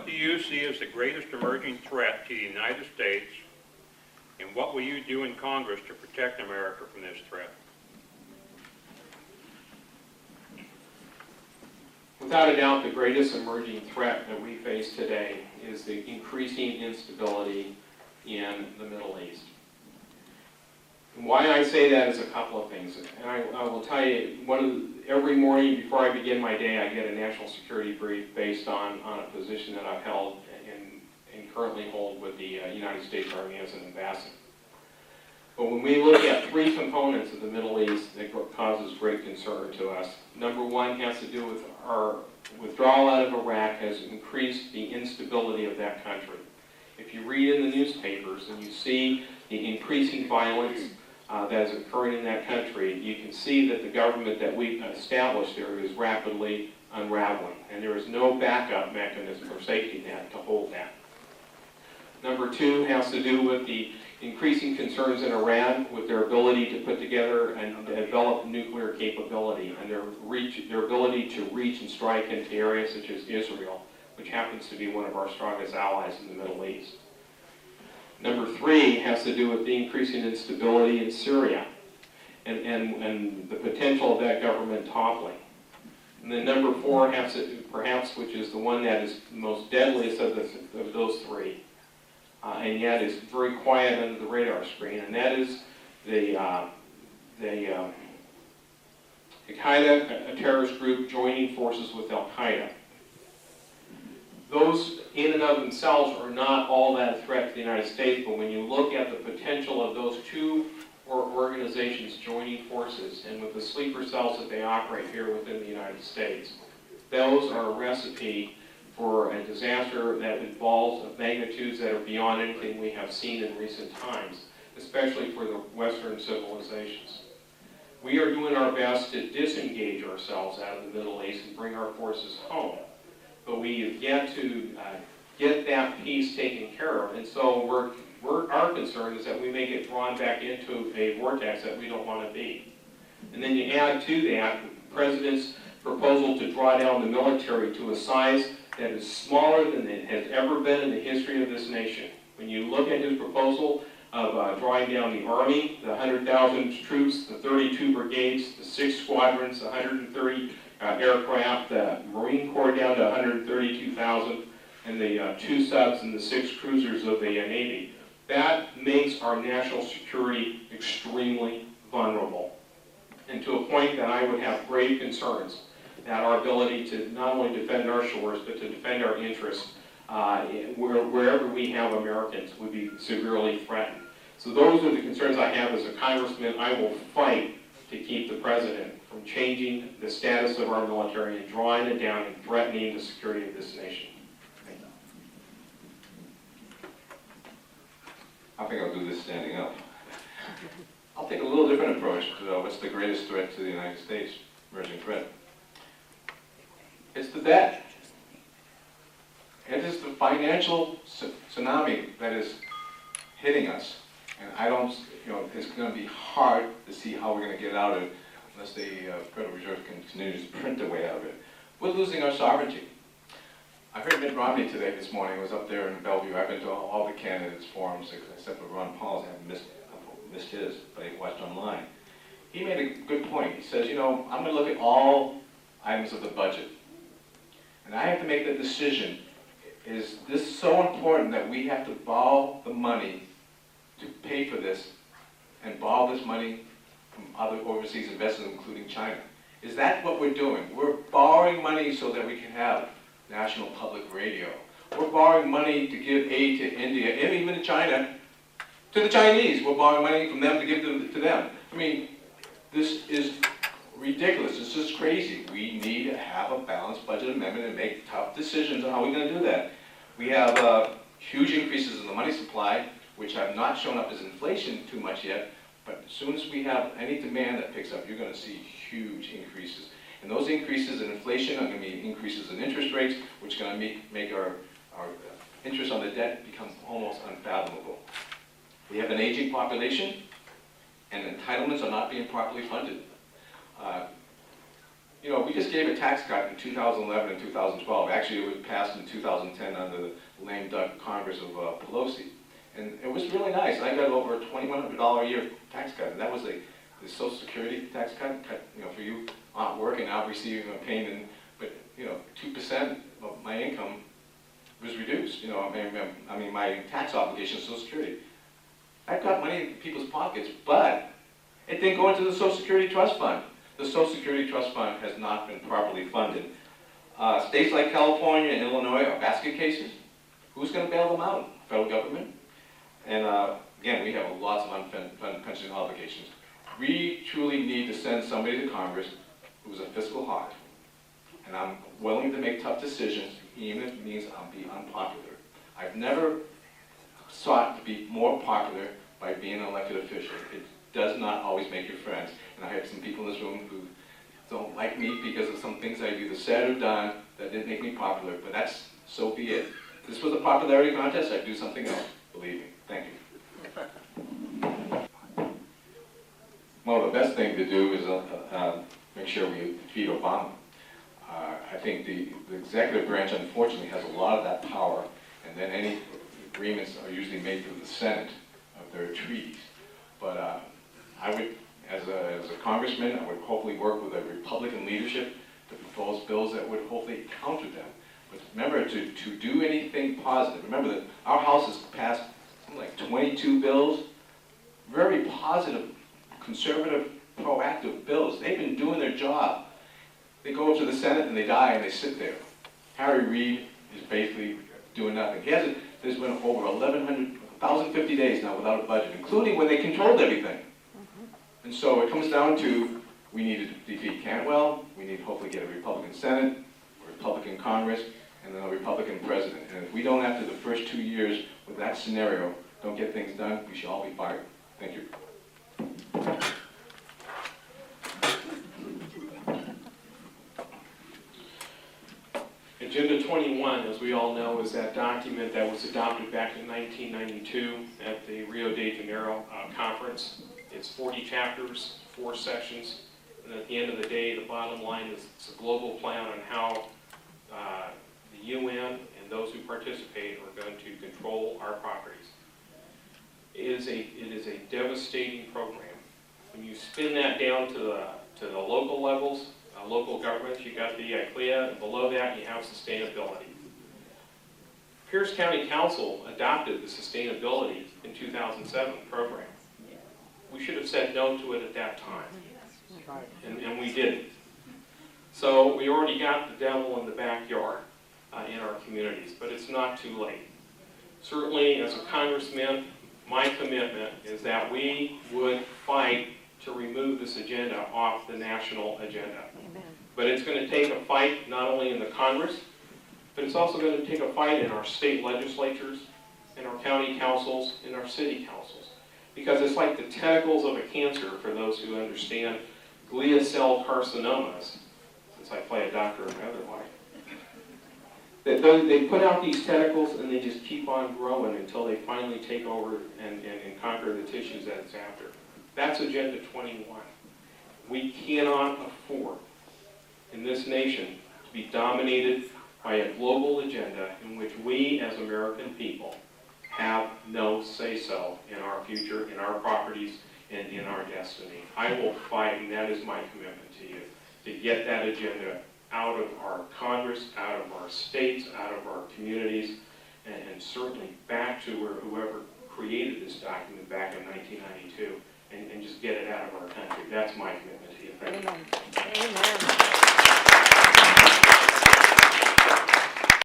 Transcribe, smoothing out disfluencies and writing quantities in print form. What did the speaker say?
What do you see as the greatest emerging threat to the United States, and what will you do in Congress to protect America from this threat? Without a doubt, the greatest emerging threat that we face today is the increasing instability in the Middle East. And why I say that is a couple of things. And I will tell you, every morning before I begin my day, I get a national security brief based on a position that I've held and currently hold with the United States Army as an ambassador. But when we look at three components of the Middle East that causes great concern to us, number one has to do with our withdrawal out of Iraq has increased the instability of that country. If you read in the newspapers and you see the increasing violence that is occurring in that country, you can see that the government that we established there is rapidly unraveling, and there is no backup mechanism or safety net to hold that. Number two has to do with the increasing concerns in Iran with their ability to put together and develop nuclear capability and their ability to reach and strike into areas such as Israel, which happens to be one of our strongest allies in the Middle East. Number three has to do with the increasing instability in Syria and the potential of that government toppling. And then number four has to, perhaps, which is the one that is the most deadliest of those three, and yet is very quiet under the radar screen, and that is the Al-Qaeda, a terrorist group joining forces with Al-Qaeda. Those in and of themselves are not all that a threat to the United States, but when you look at the potential of those two organizations joining forces and with the sleeper cells that they operate here within the United States, those are a recipe for a disaster that involves magnitudes that are beyond anything we have seen in recent times, especially for the Western civilizations. We are doing our best to disengage ourselves out of the Middle East and bring our forces home, but we have yet to get that piece taken care of, and so our concern is that we may get drawn back into a vortex that we don't want to be. And then you add to that the President's proposal to draw down the military to a size that is smaller than it has ever been in the history of this nation. When you look at his proposal of drawing down the Army, the 100,000 troops, the 32 brigades, the 6 squadrons, the 130 aircraft, the Marine Corps down to 132,000, and the 2 subs and the 6 cruisers of the Navy, that makes our national security extremely vulnerable. And to a point that I would have grave concerns that our ability to not only defend our shores, but to defend our interests wherever we have Americans would be severely threatened. So those are the concerns I have as a congressman. I will fight to keep the President from changing the status of our military and drawing it down and threatening the security of this nation. I think I'll do this standing up. I'll take a little different approach to what's the greatest threat to the United States, emerging threat. It's the debt. It is the financial tsunami that is hitting us. And I don't, it's going to be hard to see how we're going to get out of it unless the Federal Reserve continues to print their way out of it. We're losing our sovereignty. I heard Mitt Romney today, this morning, was up there in Bellevue. I've been to all the candidates' forums, except for Ron Paul's. I haven't missed his, but I watched online. He made a good point. He says, I'm going to look at all items of the budget. And I have to make the decision, is this so important that we have to borrow the money to pay for this and borrow this money from other overseas investors, including China? Is that what we're doing? We're borrowing money so that we can have national public radio. We're borrowing money to give aid to India and even to China, to the Chinese. We're borrowing money from them to give them to them. I mean, this is ridiculous. This is crazy. We need to have a balanced budget amendment and make tough decisions on how we're going to do that. We have huge increases in the money supply, which have not shown up as inflation too much yet, but as soon as we have any demand that picks up, you're going to see huge increases. And those increases in inflation are going to be increases in interest rates, which are going to make our interest on the debt become almost unfathomable. We have an aging population, and entitlements are not being properly funded. You know, we just gave a tax cut in 2011 and 2012. Actually, it was passed in 2010 under the lame duck Congress of Pelosi. And it was really nice. I got over a $2,100 a year tax cut. And that was the Social Security tax cut, you know, for you aren't working, out receiving a payment. But, you know, 2% of my income was reduced. You know, I mean my tax obligation, Social Security. I got money in people's pockets, but it didn't go into the Social Security Trust Fund. The Social Security Trust Fund has not been properly funded. States like California and Illinois are basket cases. Who's going to bail them out? Federal government. And again, we have lots of unfunded pension obligations. We truly need to send somebody to Congress who's a fiscal hawk. And I'm willing to make tough decisions, even if it means I'll be unpopular. I've never sought to be more popular by being an elected official. It does not always make you friends. And I have some people in this room who don't like me because of some things I've either said or done that didn't make me popular, but that's, so be it. If this was a popularity contest, I'd do something else, believe me. Thank you. Well, the best thing to do is make sure we defeat Obama. I think the executive branch, unfortunately, has a lot of that power, and then any agreements are usually made through the Senate of their treaties. But I would, as a congressman, I would hopefully work with a Republican leadership to propose bills that would hopefully counter them. But remember, to do anything positive, remember that our House has passed something like 22 bills, very positive, conservative, proactive bills. They've been doing their job. They go up to the Senate and they die and they sit there. Harry Reid is basically doing nothing. There's been over 1,050 days now without a budget, including when they controlled everything. And so it comes down to, we need to defeat Cantwell, we need to hopefully get a Republican Senate, a Republican Congress, and then a Republican president. And if we don't, after the first 2 years with that scenario, don't get things done, we should all be fired. Thank you. Agenda 21, as we all know, is that document that was adopted back in 1992 at the Rio de Janeiro conference. It's 40 chapters, 4 sections, and at the end of the day, the bottom line is it's a global plan on how the UN and those who participate are going to control our properties. It is a devastating program. When you spin that down to the local levels, local governments, you got the ICLEA, and below that you have sustainability. Pierce County Council adopted the sustainability in 2007 program. We should have said no to it at that time, and we didn't. So we already got the devil in the backyard in our communities, but it's not too late. Certainly, as a congressman, my commitment is that we would fight to remove this agenda off the national agenda. Amen. But it's going to take a fight not only in the Congress, but it's also going to take a fight in our state legislatures, in our county councils, in our city councils. Because it's like the tentacles of a cancer, for those who understand glial cell carcinomas, since I play a doctor in my other life. They put out these tentacles and they just keep on growing until they finally take over and conquer the tissues that it's after. That's Agenda 21. We cannot afford in this nation to be dominated by a global agenda in which we as American people have no say-so in our future, in our properties, and in our destiny. I will fight, and that is my commitment to you, to get that agenda out of our Congress, out of our states, out of our communities, and certainly back to whoever created this document back in 1992. And just get it out of our country. That's my commitment to you. Thank you. Amen. Amen.